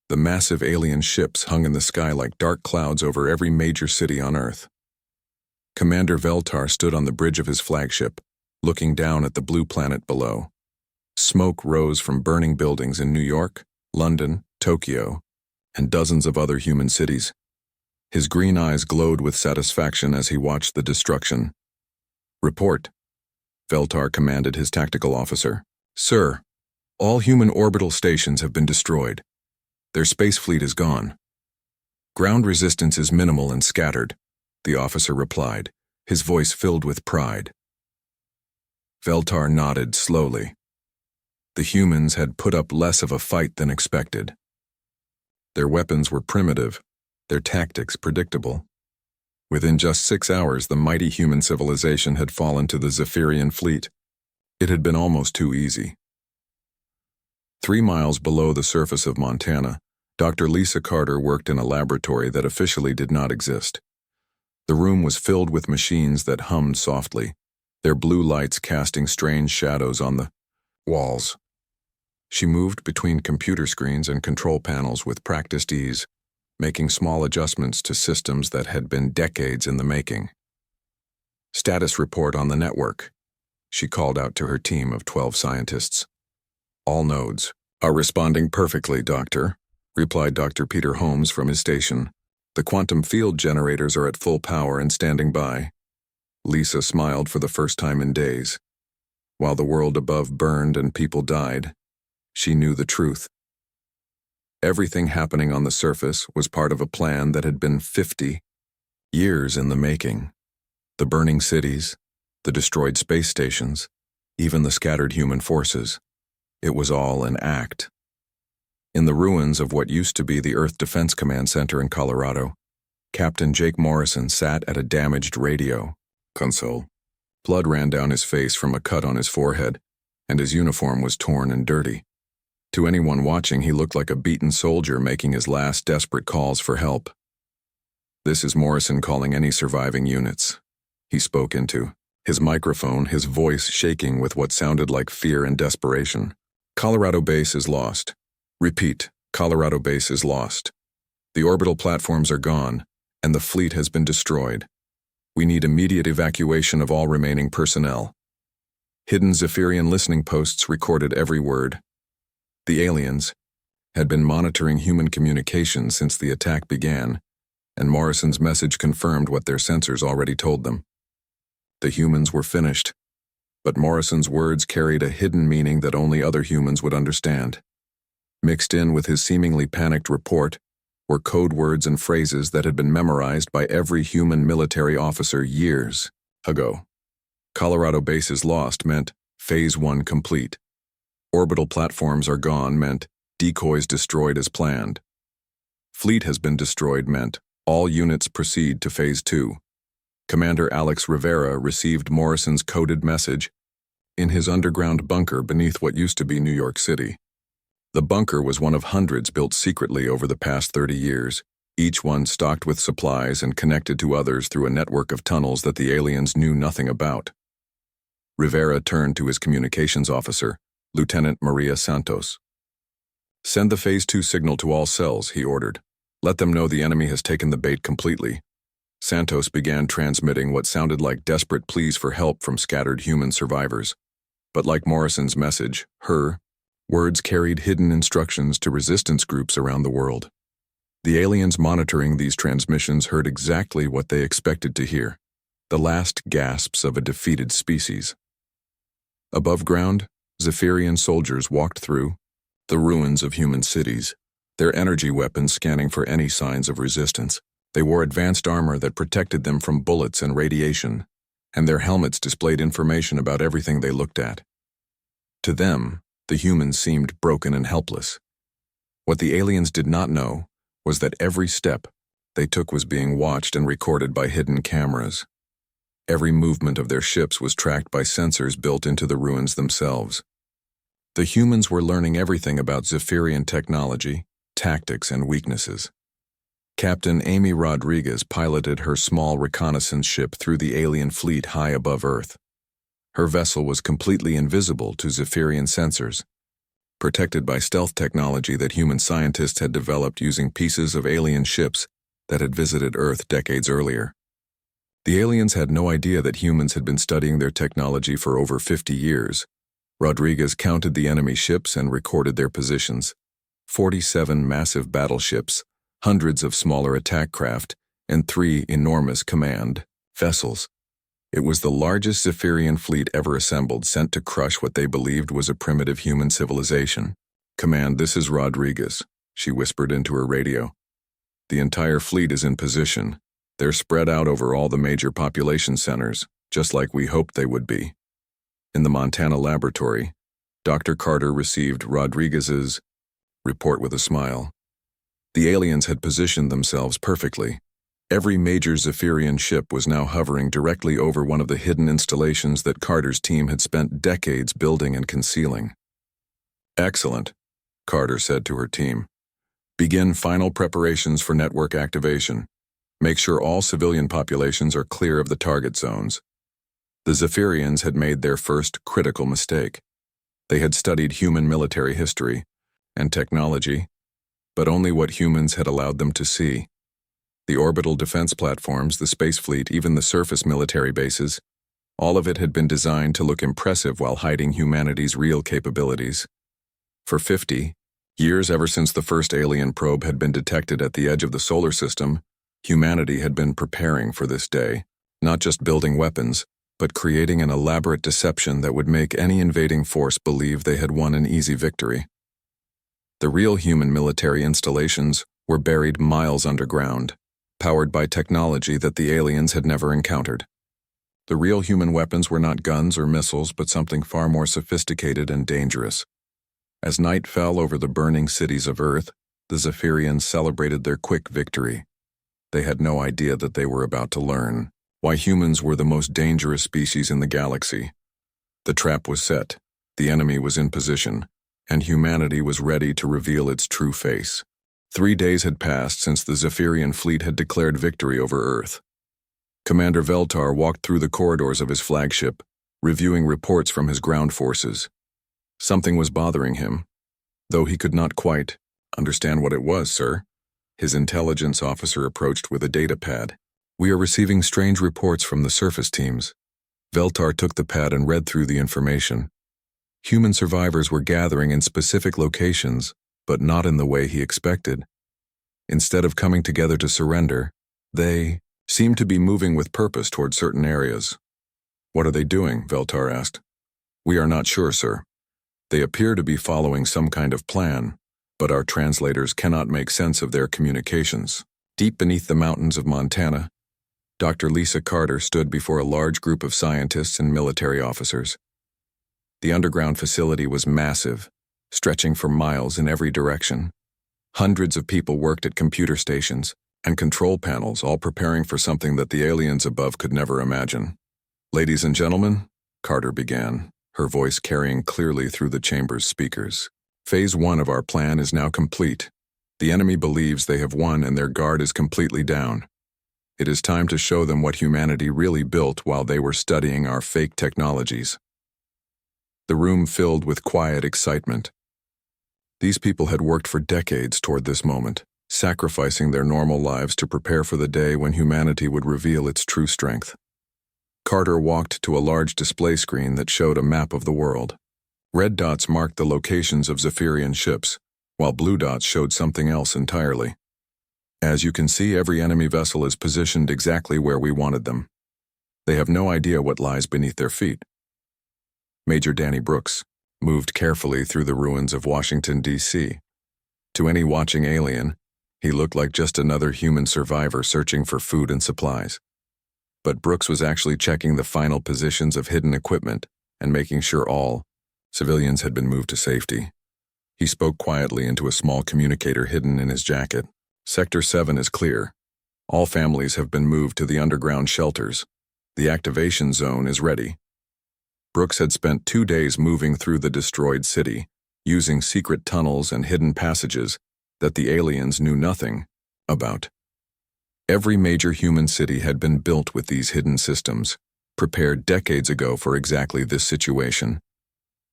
The massive alien ships hung in the sky like dark clouds over every major city on Earth. Commander Veltar stood on the bridge of his flagship, looking down at the blue planet below. Smoke rose from burning buildings in New York, London, Tokyo, and dozens of other human cities. His green eyes glowed with satisfaction as he watched the destruction. "Report," Veltar commanded his tactical officer. "Sir, all human orbital stations have been destroyed. Their space fleet is gone. Ground resistance is minimal and scattered," the officer replied, his voice filled with pride. Veltar nodded slowly. The humans had put up less of a fight than expected. Their weapons were primitive, their tactics predictable. Within just 6 hours, the mighty human civilization had fallen to the Zephyrian fleet. It had been almost too easy. 3 miles below the surface of Montana, Dr. Lisa Carter worked in a laboratory that officially did not exist. The room was filled with machines that hummed softly, their blue lights casting strange shadows on the walls. She moved between computer screens and control panels with practiced ease, making small adjustments to systems that had been decades in the making. "Status report on the network," she called out to her team of 12 scientists. "All nodes are responding perfectly, Doctor," replied Dr. Peter Holmes from his station. "The quantum field generators are at full power and standing by." Lisa smiled for the first time in days. While the world above burned and people died, she knew the truth. Everything happening on the surface was part of a plan that had been 50 years in the making. The burning cities, the destroyed space stations, even the scattered human forces. It was all an act. In the ruins of what used to be the Earth Defense Command Center in Colorado, Captain Jake Morrison sat at a damaged radio console. Blood ran down his face from a cut on his forehead, and his uniform was torn and dirty. To anyone watching, he looked like a beaten soldier making his last desperate calls for help. "This is Morrison calling any surviving units," he spoke into, his microphone, his voice shaking with what sounded like fear and desperation. "Colorado base is lost. Repeat, Colorado base is lost. The orbital platforms are gone, and the fleet has been destroyed. We need immediate evacuation of all remaining personnel." Hidden Zephyrian listening posts recorded every word. The aliens had been monitoring human communication since the attack began, and Morrison's message confirmed what their sensors already told them. The humans were finished, but Morrison's words carried a hidden meaning that only other humans would understand. Mixed in with his seemingly panicked report were code words and phrases that had been memorized by every human military officer years ago. Colorado base is lost meant Phase 1 complete. Orbital platforms are gone meant decoys destroyed as planned. Fleet has been destroyed meant all units proceed to Phase 2. Commander Alex Rivera received Morrison's coded message in his underground bunker beneath what used to be New York City. The bunker was one of hundreds built secretly over the past 30 years, each one stocked with supplies and connected to others through a network of tunnels that the aliens knew nothing about. Rivera turned to his communications officer, Lieutenant Maria Santos. "Send the Phase 2 signal to all cells," he ordered. "Let them know the enemy has taken the bait completely." Santos began transmitting what sounded like desperate pleas for help from scattered human survivors. But like Morrison's message, her words carried hidden instructions to resistance groups around the world. The aliens monitoring these transmissions heard exactly what they expected to hear: the last gasps of a defeated species. Above ground, Zephyrian soldiers walked through the ruins of human cities, their energy weapons scanning for any signs of resistance. They wore advanced armor that protected them from bullets and radiation, and their helmets displayed information about everything they looked at. To them, the humans seemed broken and helpless. What the aliens did not know was that every step they took was being watched and recorded by hidden cameras. Every movement of their ships was tracked by sensors built into the ruins themselves. The humans were learning everything about Zephyrian technology, tactics, and weaknesses. Captain Amy Rodriguez piloted her small reconnaissance ship through the alien fleet high above Earth. Her vessel was completely invisible to Zephyrian sensors, protected by stealth technology that human scientists had developed using pieces of alien ships that had visited Earth decades earlier. The aliens had no idea that humans had been studying their technology for over 50 years. Rodriguez counted the enemy ships and recorded their positions. 47 massive battleships, hundreds of smaller attack craft, and 3 enormous command vessels. It was the largest Zephyrian fleet ever assembled, sent to crush what they believed was a primitive human civilization. "Command, this is Rodriguez," she whispered into her radio. "The entire fleet is in position. They're spread out over all the major population centers, just like we hoped they would be." In the Montana laboratory, Dr. Carter received Rodriguez's report with a smile. The aliens had positioned themselves perfectly. Every major Zephyrian ship was now hovering directly over one of the hidden installations that Carter's team had spent decades building and concealing. "Excellent," Carter said to her team. "Begin final preparations for network activation. Make sure all civilian populations are clear of the target zones." The Zephyrians had made their first critical mistake. They had studied human military history and technology, but only what humans had allowed them to see. The orbital defense platforms, the space fleet, even the surface military bases, all of it had been designed to look impressive while hiding humanity's real capabilities. For 50 years, ever since the first alien probe had been detected at the edge of the solar system, humanity had been preparing for this day, not just building weapons, but creating an elaborate deception that would make any invading force believe they had won an easy victory. The real human military installations were buried miles underground, powered by technology that the aliens had never encountered. The real human weapons were not guns or missiles, but something far more sophisticated and dangerous. As night fell over the burning cities of Earth, the Zephyrians celebrated their quick victory. They had no idea that they were about to learn why humans were the most dangerous species in the galaxy. The trap was set, the enemy was in position, and humanity was ready to reveal its true face. 3 days had passed since the Zephyrian fleet had declared victory over Earth. Commander Veltar walked through the corridors of his flagship, reviewing reports from his ground forces. Something was bothering him, though he could not quite understand what it was, sir. His intelligence officer approached with a data pad. "We are receiving strange reports from the surface teams." Veltar took the pad and read through the information. Human survivors were gathering in specific locations, but not in the way he expected. Instead of coming together to surrender, they seemed to be moving with purpose toward certain areas. "What are they doing?" Veltar asked. "We are not sure, sir. They appear to be following some kind of plan, but our translators cannot make sense of their communications." Deep beneath the mountains of Montana, Dr. Lisa Carter stood before a large group of scientists and military officers. The underground facility was massive, stretching for miles in every direction. Hundreds of people worked at computer stations and control panels, all preparing for something that the aliens above could never imagine. "Ladies and gentlemen," Carter began, her voice carrying clearly through the chamber's speakers. "Phase 1 of our plan is now complete. The enemy believes they have won and their guard is completely down. It is time to show them what humanity really built while they were studying our fake technologies." The room filled with quiet excitement. These people had worked for decades toward this moment, sacrificing their normal lives to prepare for the day when humanity would reveal its true strength. Carter walked to a large display screen that showed a map of the world. Red dots marked the locations of Zephyrian ships, while blue dots showed something else entirely. "As you can see, every enemy vessel is positioned exactly where we wanted them. They have no idea what lies beneath their feet." Major Danny Brooks moved carefully through the ruins of Washington, D.C. To any watching alien, he looked like just another human survivor searching for food and supplies. But Brooks was actually checking the final positions of hidden equipment and making sure all civilians had been moved to safety. He spoke quietly into a small communicator hidden in his jacket. "Sector 7 is clear. All families have been moved to the underground shelters. The activation zone is ready." Brooks had spent 2 days moving through the destroyed city, using secret tunnels and hidden passages that the aliens knew nothing about. Every major human city had been built with these hidden systems, prepared decades ago for exactly this situation.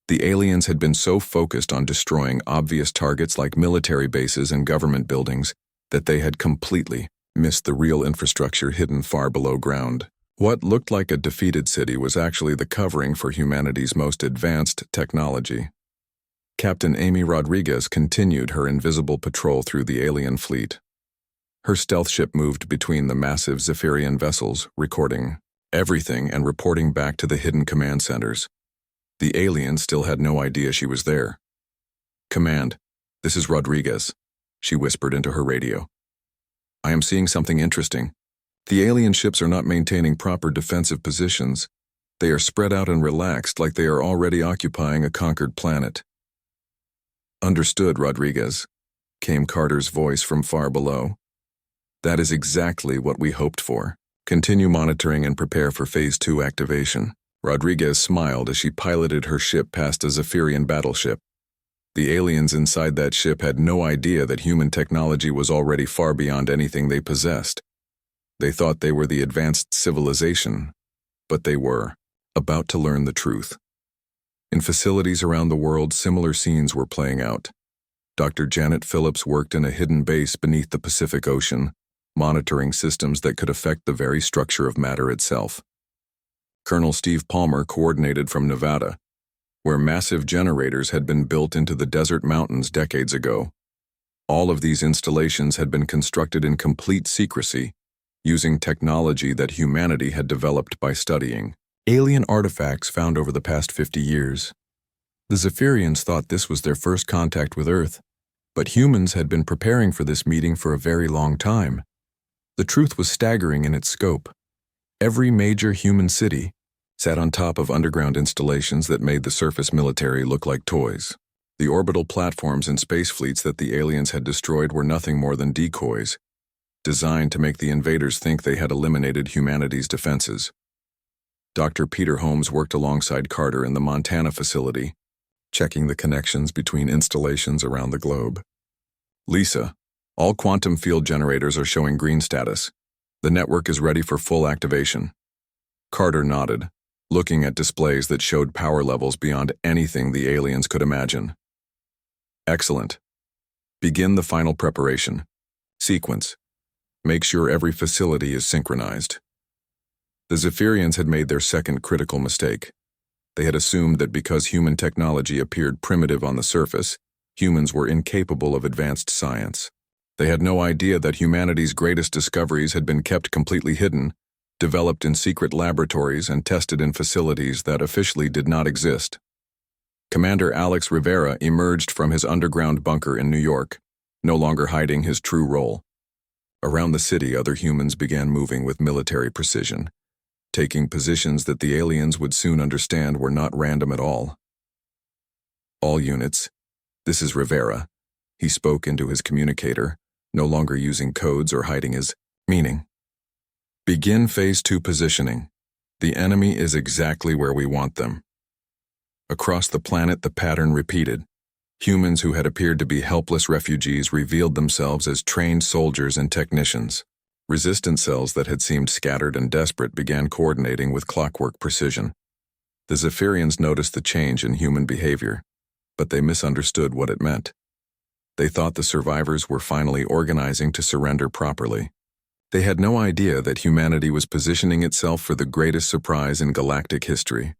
The aliens had been so focused on destroying obvious targets like military bases and government buildings that they had completely missed the real infrastructure hidden far below ground. What looked like a defeated city was actually the covering for humanity's most advanced technology. Captain Amy Rodriguez continued her invisible patrol through the alien fleet. Her stealth ship moved between the massive Zephyrian vessels, recording everything and reporting back to the hidden command centers. The aliens still had no idea she was there. "Command, this is Rodriguez," she whispered into her radio. "I am seeing something interesting. The alien ships are not maintaining proper defensive positions. They are spread out and relaxed like they are already occupying a conquered planet." "Understood, Rodriguez," came Carter's voice from far below. "That is exactly what we hoped for. Continue monitoring and prepare for Phase 2 activation." Rodriguez smiled as she piloted her ship past a Zephyrian battleship. The aliens inside that ship had no idea that human technology was already far beyond anything they possessed. They thought they were the advanced civilization, but they were about to learn the truth. In facilities around the world, similar scenes were playing out. Dr. Janet Phillips worked in a hidden base beneath the Pacific Ocean, monitoring systems that could affect the very structure of matter itself. Colonel Steve Palmer coordinated from Nevada, where massive generators had been built into the desert mountains decades ago. All of these installations had been constructed in complete secrecy, using technology that humanity had developed by studying alien artifacts found over the past 50 years. The Zephyrians thought this was their first contact with Earth, but humans had been preparing for this meeting for a very long time. The truth was staggering in its scope. Every major human city sat on top of underground installations that made the surface military look like toys. The orbital platforms and space fleets that the aliens had destroyed were nothing more than decoys, designed to make the invaders think they had eliminated humanity's defenses. Dr. Peter Holmes worked alongside Carter in the Montana facility, checking the connections between installations around the globe. "Lisa, all quantum field generators are showing green status. The network is ready for full activation." Carter nodded, looking at displays that showed power levels beyond anything the aliens could imagine. "Excellent. Begin the final preparation. Sequence. Make sure every facility is synchronized." The Zephyrians had made their second critical mistake. They had assumed that because human technology appeared primitive on the surface, humans were incapable of advanced science. They had no idea that humanity's greatest discoveries had been kept completely hidden, developed in secret laboratories and tested in facilities that officially did not exist. Commander Alex Rivera emerged from his underground bunker in New York, no longer hiding his true role. Around the city, other humans began moving with military precision, taking positions that the aliens would soon understand were not random at all. "All units, this is Rivera," he spoke into his communicator, no longer using codes or hiding his meaning. "Begin Phase 2 positioning. The enemy is exactly where we want them." Across the planet, the pattern repeated. Humans who had appeared to be helpless refugees revealed themselves as trained soldiers and technicians. Resistance cells that had seemed scattered and desperate began coordinating with clockwork precision. The Zephyrians noticed the change in human behavior, but they misunderstood what it meant. They thought the survivors were finally organizing to surrender properly. They had no idea that humanity was positioning itself for the greatest surprise in galactic history.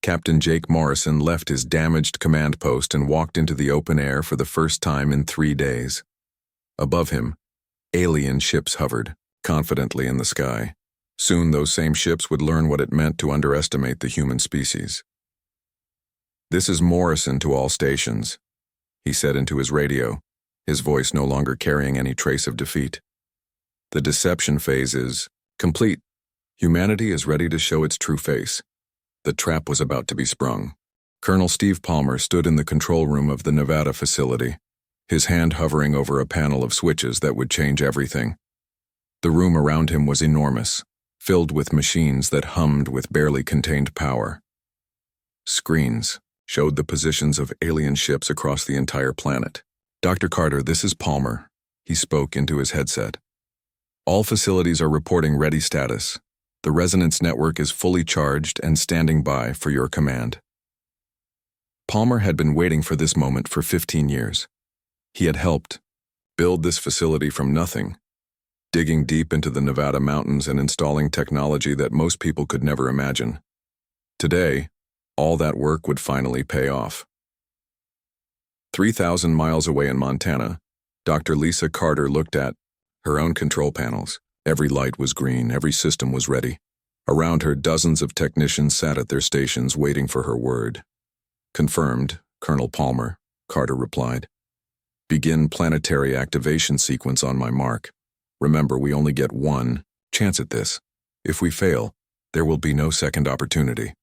Captain Jake Morrison left his damaged command post and walked into the open air for the first time in 3 days. Above him, alien ships hovered confidently in the sky. Soon those same ships would learn what it meant to underestimate the human species. "This is Morrison to all stations," he said into his radio, his voice no longer carrying any trace of defeat. "The deception phase is complete. Humanity is ready to show its true face." The trap was about to be sprung. Colonel Steve Palmer stood in the control room of the Nevada facility, his hand hovering over a panel of switches that would change everything. The room around him was enormous, filled with machines that hummed with barely contained power. Screens showed the positions of alien ships across the entire planet. "Dr. Carter, this is Palmer," he spoke into his headset. "All facilities are reporting ready status. The resonance network is fully charged and standing by for your command." Palmer had been waiting for this moment for 15 years. He had helped build this facility from nothing, digging deep into the Nevada mountains and installing technology that most people could never imagine. Today, all that work would finally pay off. 3,000 miles away in Montana, Dr. Lisa Carter looked at her own control panels. Every light was green, every system was ready. Around her, dozens of technicians sat at their stations waiting for her word. "Confirmed, Colonel Palmer," Carter replied. "Begin planetary activation sequence on my mark. Remember, we only get one chance at this. If we fail, there will be no second opportunity."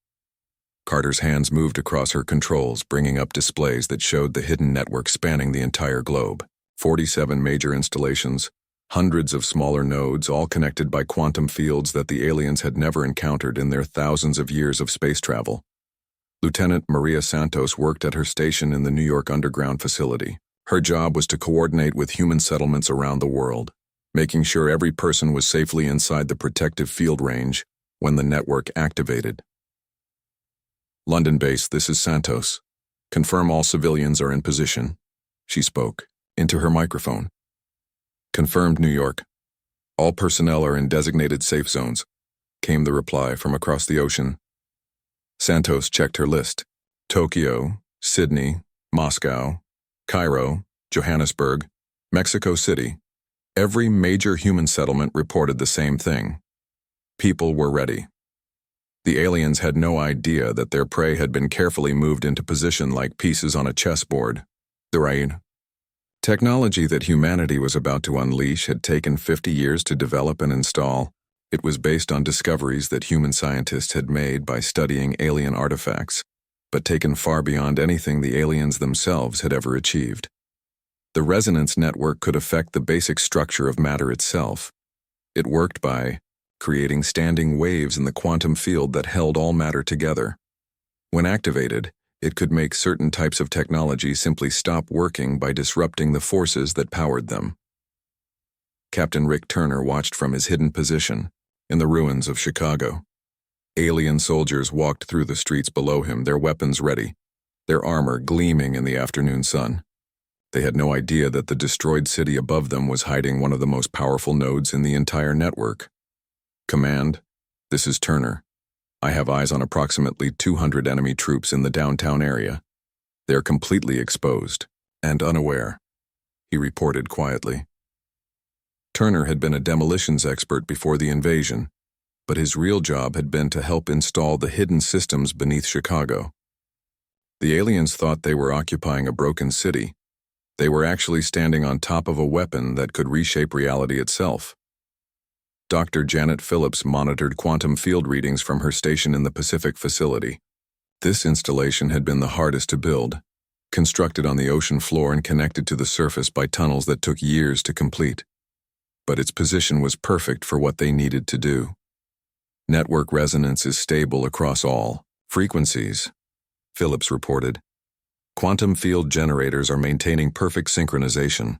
Carter's hands moved across her controls, bringing up displays that showed the hidden network spanning the entire globe. 47 major installations, hundreds of smaller nodes, all connected by quantum fields that the aliens had never encountered in their thousands of years of space travel. Lieutenant Maria Santos worked at her station in the New York underground facility. Her job was to coordinate with human settlements around the world, making sure every person was safely inside the protective field range when the network activated. "London base, this is Santos. Confirm all civilians are in position," she spoke into her microphone. "Confirmed, New York. All personnel are in designated safe zones," came the reply from across the ocean. Santos checked her list. Tokyo, Sydney, Moscow, Cairo, Johannesburg, Mexico City. Every major human settlement reported the same thing. People were ready. The aliens had no idea that their prey had been carefully moved into position like pieces on a chessboard. The right technology that humanity was about to unleash had taken 50 years to develop and install. It was based on discoveries that human scientists had made by studying alien artifacts, but taken far beyond anything the aliens themselves had ever achieved. The resonance network could affect the basic structure of matter itself. It worked by creating standing waves in the quantum field that held all matter together. When activated, it could make certain types of technology simply stop working by disrupting the forces that powered them. Captain Rick Turner watched from his hidden position in the ruins of Chicago. Alien soldiers walked through the streets below him, their weapons ready, their armor gleaming in the afternoon sun. They had no idea that the destroyed city above them was hiding one of the most powerful nodes in the entire network. "Command, this is Turner. I have eyes on approximately 200 enemy troops in the downtown area. They're completely exposed and unaware," he reported quietly. Turner had been a demolitions expert before the invasion, but his real job had been to help install the hidden systems beneath Chicago. The aliens thought they were occupying a broken city. They were actually standing on top of a weapon that could reshape reality itself. Dr. Janet Phillips monitored quantum field readings from her station in the Pacific facility. This installation had been the hardest to build, constructed on the ocean floor and connected to the surface by tunnels that took years to complete. But its position was perfect for what they needed to do. Network resonance is stable across all frequencies, Phillips reported. Quantum field generators are maintaining perfect synchronization.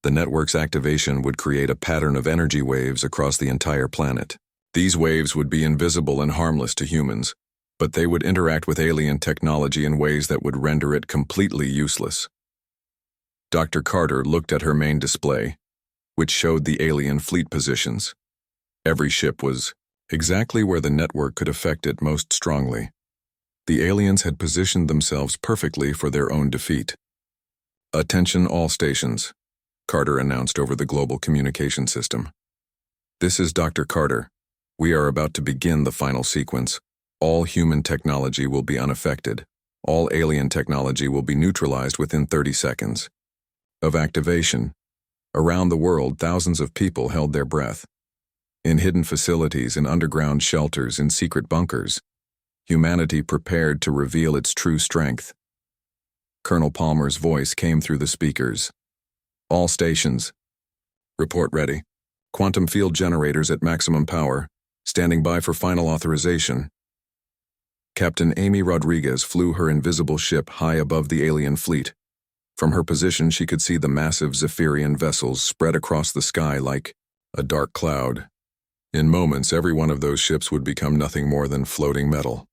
The network's activation would create a pattern of energy waves across the entire planet. These waves would be invisible and harmless to humans, but they would interact with alien technology in ways that would render it completely useless. Dr. Carter looked at her main display, which showed the alien fleet positions. Every ship was exactly where the network could affect it most strongly. The aliens had positioned themselves perfectly for their own defeat. "Attention all stations," Carter announced over the global communication system. "This is Dr. Carter. We are about to begin the final sequence. All human technology will be unaffected. All alien technology will be neutralized within 30 seconds of activation." Around the world, thousands of people held their breath. In hidden facilities, in underground shelters, in secret bunkers, humanity prepared to reveal its true strength. Colonel Palmer's voice came through the speakers. "All stations. Report ready. Quantum field generators at maximum power. Standing by for final authorization." Captain Amy Rodriguez flew her invisible ship high above the alien fleet. From her position, she could see the massive Zephyrian vessels spread across the sky like a dark cloud. In moments, every one of those ships would become nothing more than floating metal.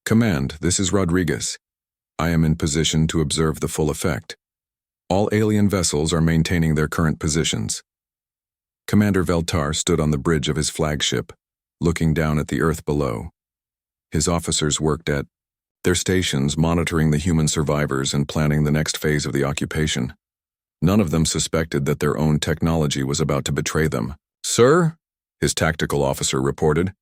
"Command, this is Rodriguez. I am in position to observe the full effect. All alien vessels are maintaining their current positions. Commander Veltar stood on the bridge of his flagship, looking down at the Earth below. His officers worked at their stations, monitoring the human survivors and planning the next phase of the occupation. None of them suspected that their own technology was about to betray them. "Sir," his tactical officer reported,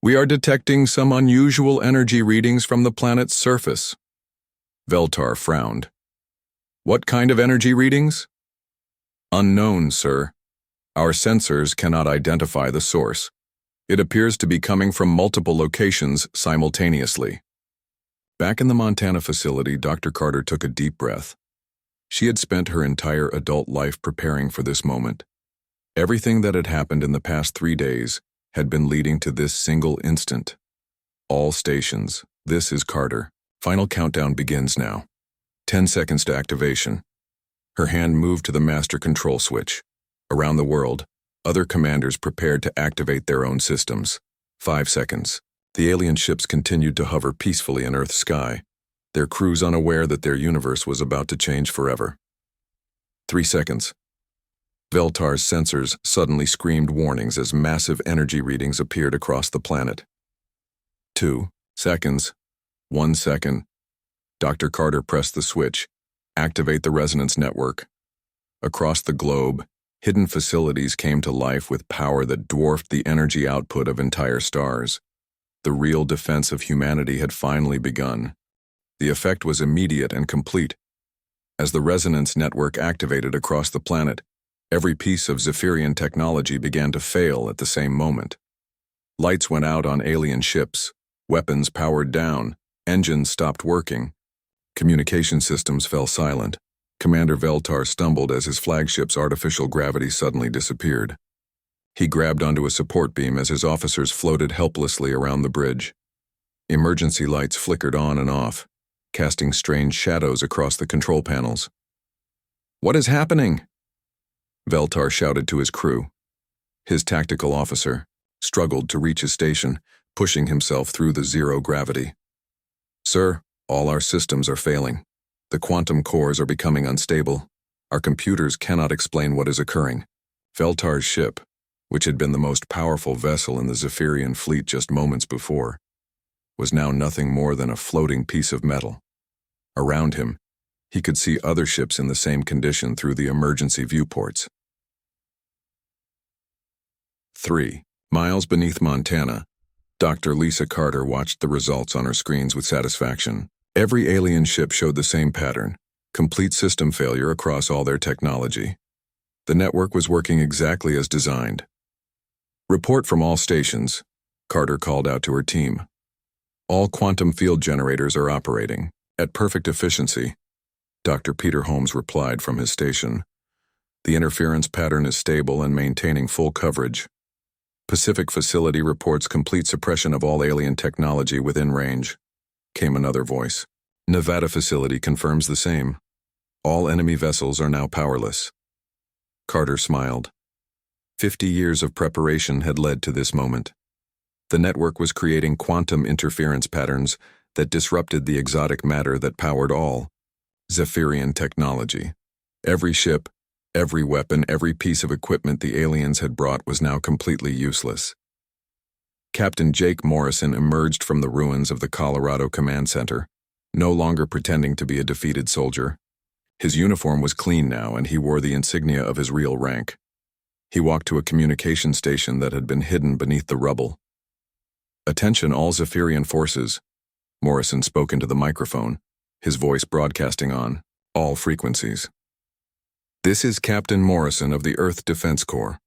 "we are detecting some unusual energy readings from the planet's surface." Veltar frowned. "What kind of energy readings?" "Unknown, sir. Our sensors cannot identify the source. It appears to be coming from multiple locations simultaneously." Back in the Montana facility, Dr. Carter took a deep breath. She had spent her entire adult life preparing for this moment. Everything that had happened in the past 3 days had been leading to this single instant. All stations, this is Carter. Final countdown begins now. 10 seconds to activation. Her hand moved to the master control switch. Around the world, other commanders prepared to activate their own systems. 5 seconds. The alien ships continued to hover peacefully in Earth's sky, their crews unaware that their universe was about to change forever. 3 seconds. Veltar's sensors suddenly screamed warnings as massive energy readings appeared across the planet. 2 seconds. 1 second. Dr. Carter pressed the switch. Activate the resonance network. Across the globe, hidden facilities came to life with power that dwarfed the energy output of entire stars. The real defense of humanity had finally begun. The effect was immediate and complete. As the resonance network activated across the planet, every piece of Zephyrian technology began to fail at the same moment. Lights went out on alien ships, weapons powered down, engines stopped working. Communication systems fell silent. Commander Veltar stumbled as his flagship's artificial gravity suddenly disappeared. He grabbed onto a support beam as his officers floated helplessly around the bridge. Emergency lights flickered on and off, casting strange shadows across the control panels. "What is happening?" Veltar shouted to his crew. His tactical officer struggled to reach his station, pushing himself through the zero gravity. "Sir, all our systems are failing. The quantum cores are becoming unstable. Our computers cannot explain what is occurring." Veltar's ship, which had been the most powerful vessel in the Zephyrian fleet just moments before, was now nothing more than a floating piece of metal. Around him, he could see other ships in the same condition through the emergency viewports. 3 miles beneath Montana, Dr. Lisa Carter watched the results on her screens with satisfaction. Every alien ship showed the same pattern: complete system failure across all their technology. The network was working exactly as designed. "Report from all stations," Carter called out to her team. "All quantum field generators are operating at perfect efficiency." Dr. Peter Holmes replied from his station. "The interference pattern is stable and maintaining full coverage. Pacific Facility reports complete suppression of all alien technology within range," came another voice. "Nevada Facility confirms the same. All enemy vessels are now powerless." Carter smiled. 50 years of preparation had led to this moment. The network was creating quantum interference patterns that disrupted the exotic matter that powered all Zephyrian technology. Every ship, every weapon, every piece of equipment the aliens had brought was now completely useless. Captain Jake Morrison emerged from the ruins of the Colorado Command Center, no longer pretending to be a defeated soldier. His uniform was clean now, and he wore the insignia of his real rank. He walked to a communication station that had been hidden beneath the rubble. "Attention all Zephyrian forces," Morrison spoke into the microphone, his voice broadcasting on all frequencies. "This is Captain Morrison of the Earth Defense Corps.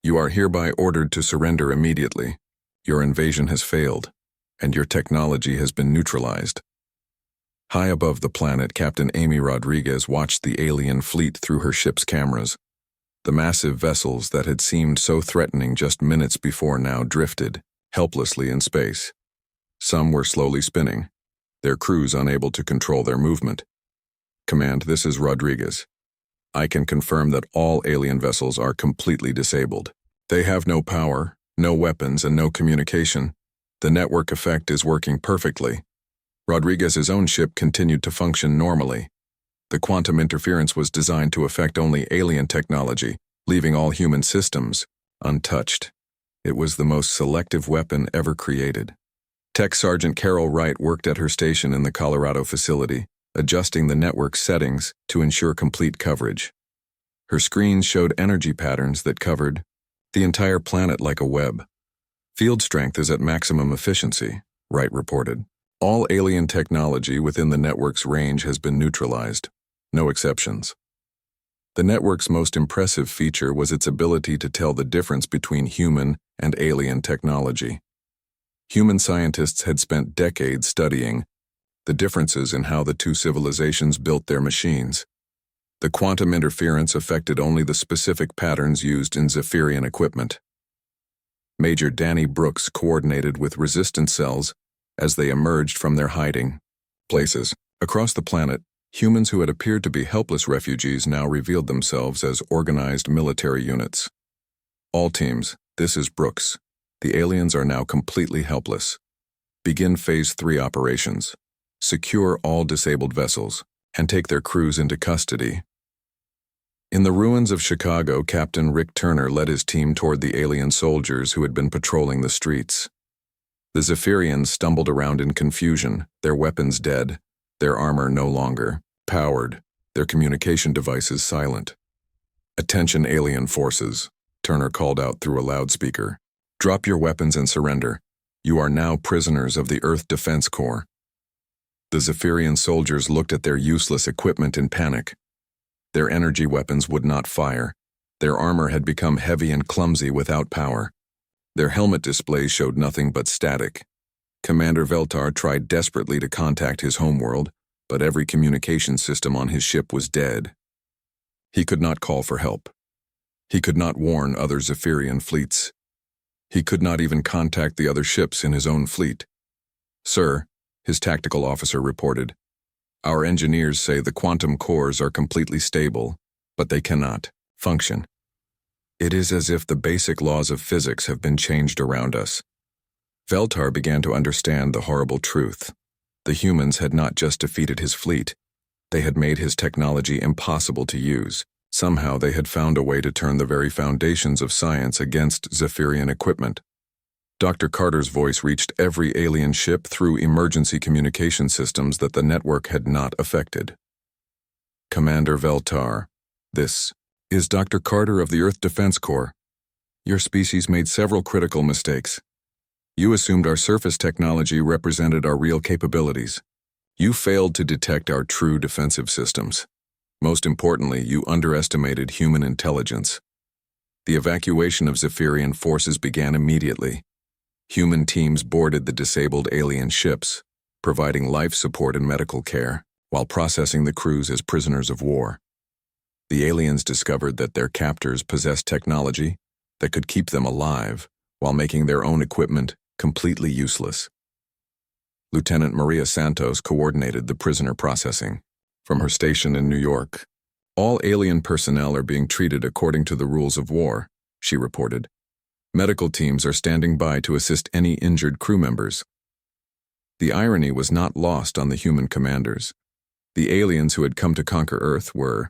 You are hereby ordered to surrender immediately. Your invasion has failed, and your technology has been neutralized." High above the planet, Captain Amy Rodriguez watched the alien fleet through her ship's cameras. The massive vessels that had seemed so threatening just minutes before now drifted helplessly in space. Some were slowly spinning, their crews unable to control their movement. "Command, this is Rodriguez. I can confirm that all alien vessels are completely disabled. They have no power, no weapons, and no communication. The network effect is working perfectly. Rodriguez's own ship continued to function normally. The quantum interference was designed to affect only alien technology, leaving all human systems untouched. It was the most selective weapon ever created. Tech Sergeant Carol Wright worked at her station in the Colorado facility, adjusting the network's settings to ensure complete coverage. Her screens showed energy patterns that covered the entire planet like a web. Field strength is at maximum efficiency, Wright reported. All alien technology within the network's range has been neutralized. No exceptions. The network's most impressive feature was its ability to tell the difference between human and alien technology. Human scientists had spent decades studying the differences in how the two civilizations built their machines. The quantum interference affected only the specific patterns used in Zephyrian equipment. Major Danny Brooks coordinated with resistance cells as they emerged from their hiding places. Across the planet, humans who had appeared to be helpless refugees now revealed themselves as organized military units. All teams, this is Brooks. The aliens are now completely helpless. Begin Phase 3 operations. Secure all disabled vessels and take their crews into custody. In the ruins of Chicago, Captain Rick Turner led his team toward the alien soldiers who had been patrolling the streets. The Zephyrians stumbled around in confusion, their weapons dead, their armor no longer powered, their communication devices silent. "Attention alien forces," Turner called out through a loudspeaker. "Drop your weapons and surrender. You are now prisoners of the Earth Defense Corps." The Zephyrian soldiers looked at their useless equipment in panic. Their energy weapons would not fire. Their armor had become heavy and clumsy without power. Their helmet displays showed nothing but static. Commander Veltar tried desperately to contact his homeworld, but every communication system on his ship was dead. He could not call for help. He could not warn other Zephyrian fleets. He could not even contact the other ships in his own fleet. "Sir," his tactical officer reported, "our engineers say the quantum cores are completely stable, but they cannot function. It is as if the basic laws of physics have been changed around us." Veltar began to understand the horrible truth. The humans had not just defeated his fleet, they had made his technology impossible to use. Somehow they had found a way to turn the very foundations of science against Zephyrian equipment. Dr. Carter's voice reached every alien ship through emergency communication systems that the network had not affected. "Commander Veltar, this is Dr. Carter of the Earth Defense Corps. Your species made several critical mistakes. You assumed our surface technology represented our real capabilities. You failed to detect our true defensive systems. Most importantly, you underestimated human intelligence. The evacuation of Zephyrian forces began immediately. Human teams boarded the disabled alien ships, providing life support and medical care, while processing the crews as prisoners of war. The aliens discovered that their captors possessed technology that could keep them alive, while making their own equipment completely useless. Lieutenant Maria Santos coordinated the prisoner processing. From her station in New York, "All alien personnel are being treated according to the rules of war," she reported. "Medical teams are standing by to assist any injured crew members." The irony was not lost on the human commanders. The aliens who had come to conquer Earth were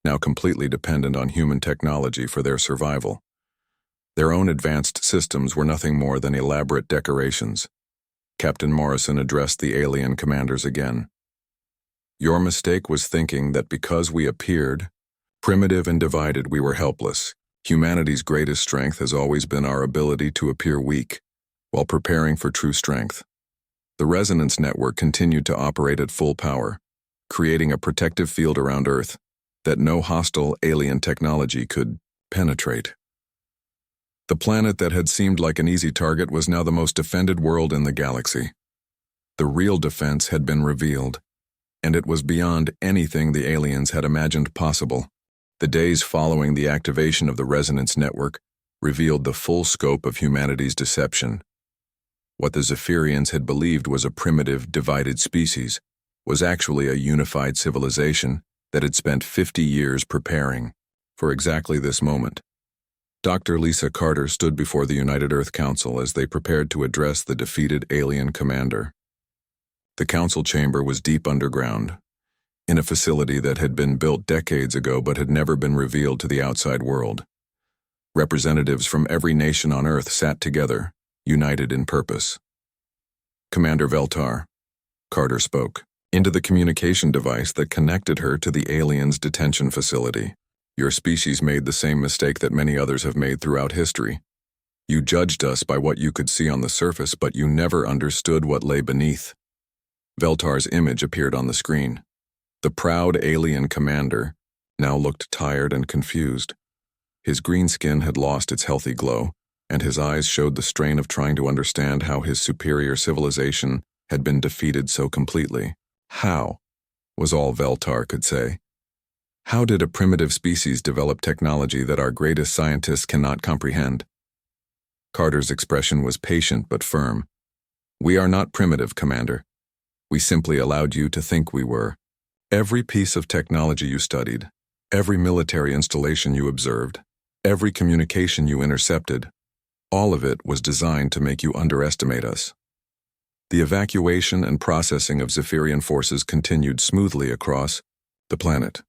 now completely dependent on human technology for their survival. Their own advanced systems were nothing more than elaborate decorations. Captain Morrison addressed the alien commanders again. "Your mistake was thinking that because we appeared primitive and divided, we were helpless. Humanity's greatest strength has always been our ability to appear weak, while preparing for true strength." The resonance network continued to operate at full power, creating a protective field around Earth that no hostile alien technology could penetrate. The planet that had seemed like an easy target was now the most defended world in the galaxy. The real defense had been revealed, and it was beyond anything the aliens had imagined possible. The days following the activation of the resonance network revealed the full scope of humanity's deception. What the Zephyrians had believed was a primitive, divided species was actually a unified civilization that had spent 50 years preparing for exactly this moment. Dr. Lisa Carter stood before the United Earth Council as they prepared to address the defeated alien commander. The council chamber was deep underground, in a facility that had been built decades ago but had never been revealed to the outside world. Representatives from every nation on Earth sat together, united in purpose. "Commander Veltar," Carter spoke, into the communication device that connected her to the aliens' detention facility. "Your species made the same mistake that many others have made throughout history. You judged us by what you could see on the surface, but you never understood what lay beneath." Veltar's image appeared on the screen. The proud alien commander now looked tired and confused. His green skin had lost its healthy glow, and his eyes showed the strain of trying to understand how his superior civilization had been defeated so completely. How, was all Veltar could say. How did a primitive species develop technology that our greatest scientists cannot comprehend? Carter's expression was patient but firm. "We are not primitive, Commander. We simply allowed you to think we were. Every piece of technology you studied, every military installation you observed, every communication you intercepted, all of it was designed to make you underestimate us." The evacuation and processing of Zephyrian forces continued smoothly across the planet.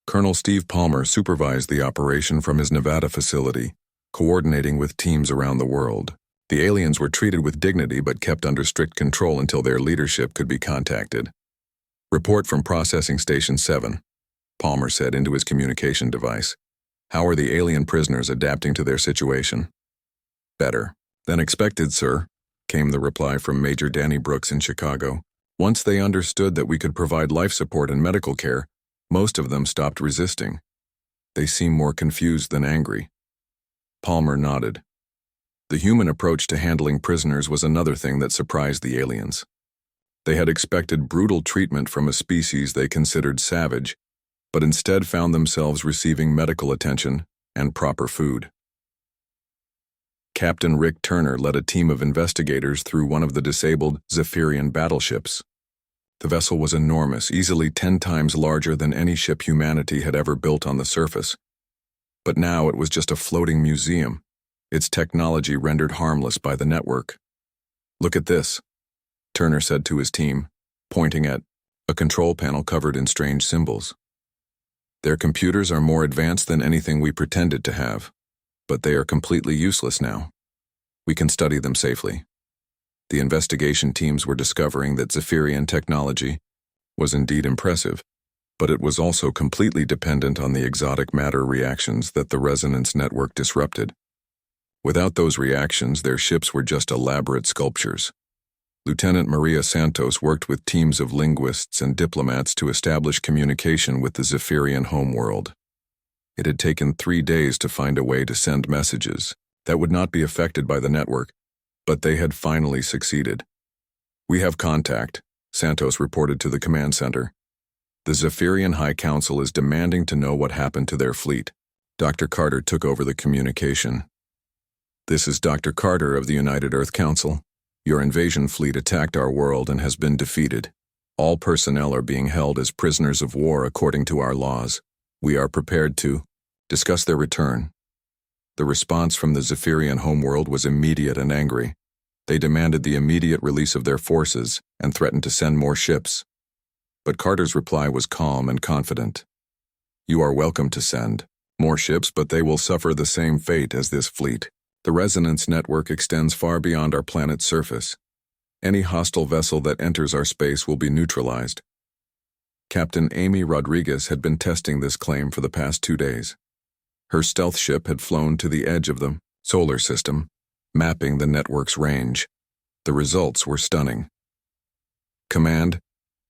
Colonel Steve Palmer supervised the operation from his Nevada facility, coordinating with teams around the world. The aliens were treated with dignity but kept under strict control until their leadership could be contacted. "Report from Processing Station 7, Palmer said into his communication device. "How are the alien prisoners adapting to their situation?" "Better than expected, sir," came the reply from Major Danny Brooks in Chicago. "Once they understood that we could provide life support and medical care, most of them stopped resisting. They seem more confused than angry." Palmer nodded. The human approach to handling prisoners was another thing that surprised the aliens. They had expected brutal treatment from a species they considered savage, but instead found themselves receiving medical attention and proper food. Captain Rick Turner led a team of investigators through one of the disabled Zephyrian battleships. The vessel was enormous, easily 10 times larger than any ship humanity had ever built on the surface. But now it was just a floating museum, its technology rendered harmless by the network. "Look at this," Turner said to his team, pointing at a control panel covered in strange symbols. "Their computers are more advanced than anything we pretended to have, but they are completely useless now. We can study them safely." The investigation teams were discovering that Zephyrian technology was indeed impressive, but it was also completely dependent on the exotic matter reactions that the resonance network disrupted. Without those reactions, their ships were just elaborate sculptures. Lieutenant Maria Santos worked with teams of linguists and diplomats to establish communication with the Zephyrian homeworld. It had taken 3 days to find a way to send messages that would not be affected by the network, but they had finally succeeded. "We have contact," Santos reported to the command center. "The Zephyrian High Council is demanding to know what happened to their fleet." Dr. Carter took over the communication. "This is Dr. Carter of the United Earth Council. Your invasion fleet attacked our world and has been defeated. All personnel are being held as prisoners of war according to our laws. We are prepared to discuss their return." The response from the Zephyrian homeworld was immediate and angry. They demanded the immediate release of their forces and threatened to send more ships. But Carter's reply was calm and confident. "You are welcome to send more ships, but they will suffer the same fate as this fleet. The resonance network extends far beyond our planet's surface. Any hostile vessel that enters our space will be neutralized." Captain Amy Rodriguez had been testing this claim for the past 2 days. Her stealth ship had flown to the edge of the solar system, mapping the network's range. The results were stunning. "Command,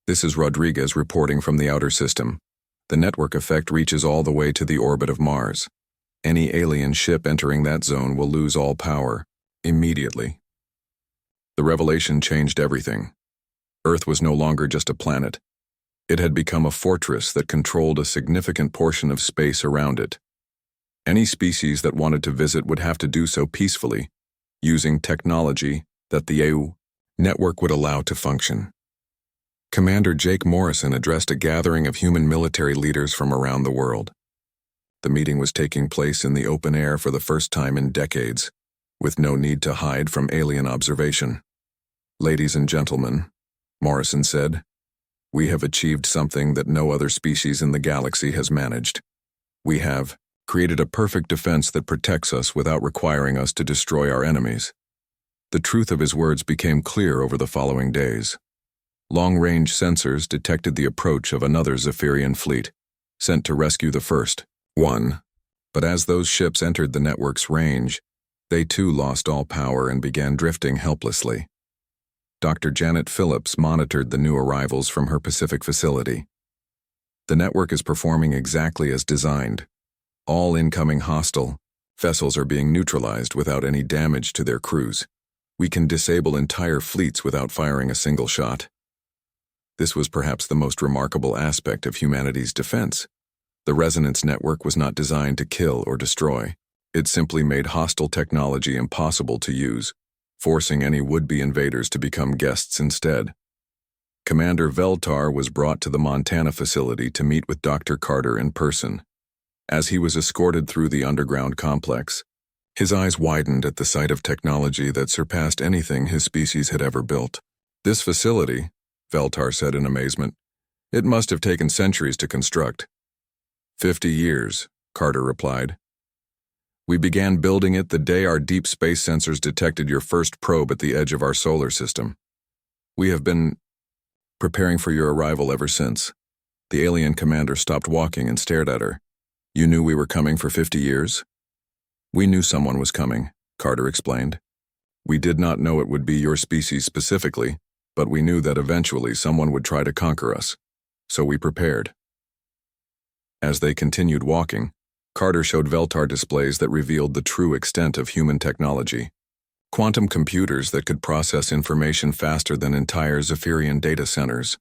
this is Rodriguez reporting from the outer system. The network effect reaches all the way to the orbit of Mars. Any alien ship entering that zone will lose all power, immediately." The revelation changed everything. Earth was no longer just a planet. It had become a fortress that controlled a significant portion of space around it. Any species that wanted to visit would have to do so peacefully, using technology that the EU network would allow to function. Commander Jake Morrison addressed a gathering of human military leaders from around the world. The meeting was taking place in the open air for the first time in decades, with no need to hide from alien observation. "Ladies and gentlemen, Morrison said. We have achieved something that no other species in the galaxy has managed. We have created a perfect defense that protects us without requiring us to destroy our enemies. The truth of his words became clear over the following days. Long-range sensors detected the approach of another Zephyrian fleet, sent to rescue the first one. But as those ships entered the network's range, they too lost all power and began drifting helplessly. Dr. Janet Phillips monitored the new arrivals from her Pacific facility. The network is performing exactly as designed. All incoming hostile vessels are being neutralized without any damage to their crews. We can disable entire fleets without firing a single shot. This was perhaps the most remarkable aspect of humanity's defense. The resonance network was not designed to kill or destroy. It simply made hostile technology impossible to use, forcing any would-be invaders to become guests instead. Commander Veltar was brought to the Montana facility to meet with Dr. Carter in person. As he was escorted through the underground complex, his eyes widened at the sight of technology that surpassed anything his species had ever built. This facility, Veltar said in amazement, it must have taken centuries to construct. 50 years, Carter replied. We began building it the day our deep space sensors detected your first probe at the edge of our solar system. We have been preparing for your arrival ever since. The alien commander stopped walking and stared at her. You knew we were coming for 50 years? We knew someone was coming, Carter explained. We did not know it would be your species specifically, but we knew that eventually someone would try to conquer us. So we prepared. As they continued walking, Carter showed Veltar displays that revealed the true extent of human technology. Quantum computers that could process information faster than entire Zephyrian data centers.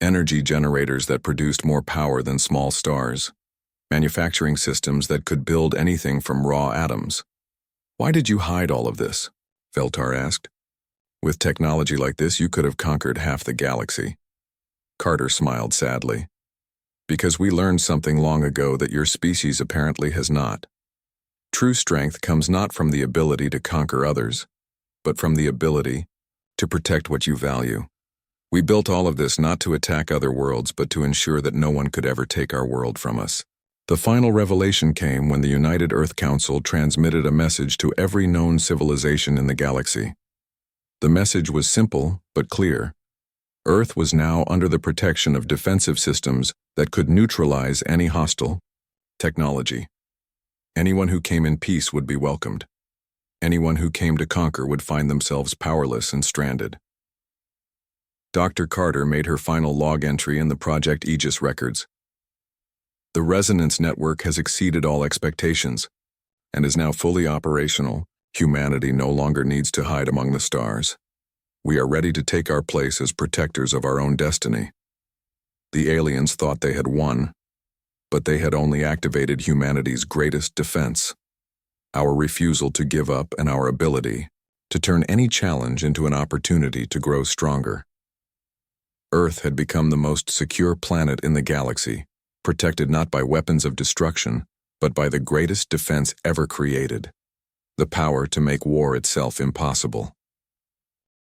Energy generators that produced more power than small stars. Manufacturing systems that could build anything from raw atoms. Why did you hide all of this? Veltar asked. With technology like this, you could have conquered half the galaxy. Carter smiled sadly. Because we learned something long ago that your species apparently has not. True strength comes not from the ability to conquer others, but from the ability to protect what you value. We built all of this not to attack other worlds, but to ensure that no one could ever take our world from us. The final revelation came when the United Earth Council transmitted a message to every known civilization in the galaxy. The message was simple but clear. Earth was now under the protection of defensive systems that could neutralize any hostile technology. Anyone who came in peace would be welcomed. Anyone who came to conquer would find themselves powerless and stranded. Dr. Carter made her final log entry in the Project Aegis records. The resonance network has exceeded all expectations and is now fully operational. Humanity no longer needs to hide among the stars. We are ready to take our place as protectors of our own destiny. The aliens thought they had won, but they had only activated humanity's greatest defense, our refusal to give up and our ability to turn any challenge into an opportunity to grow stronger. Earth had become the most secure planet in the galaxy, protected not by weapons of destruction, but by the greatest defense ever created, the power to make war itself impossible.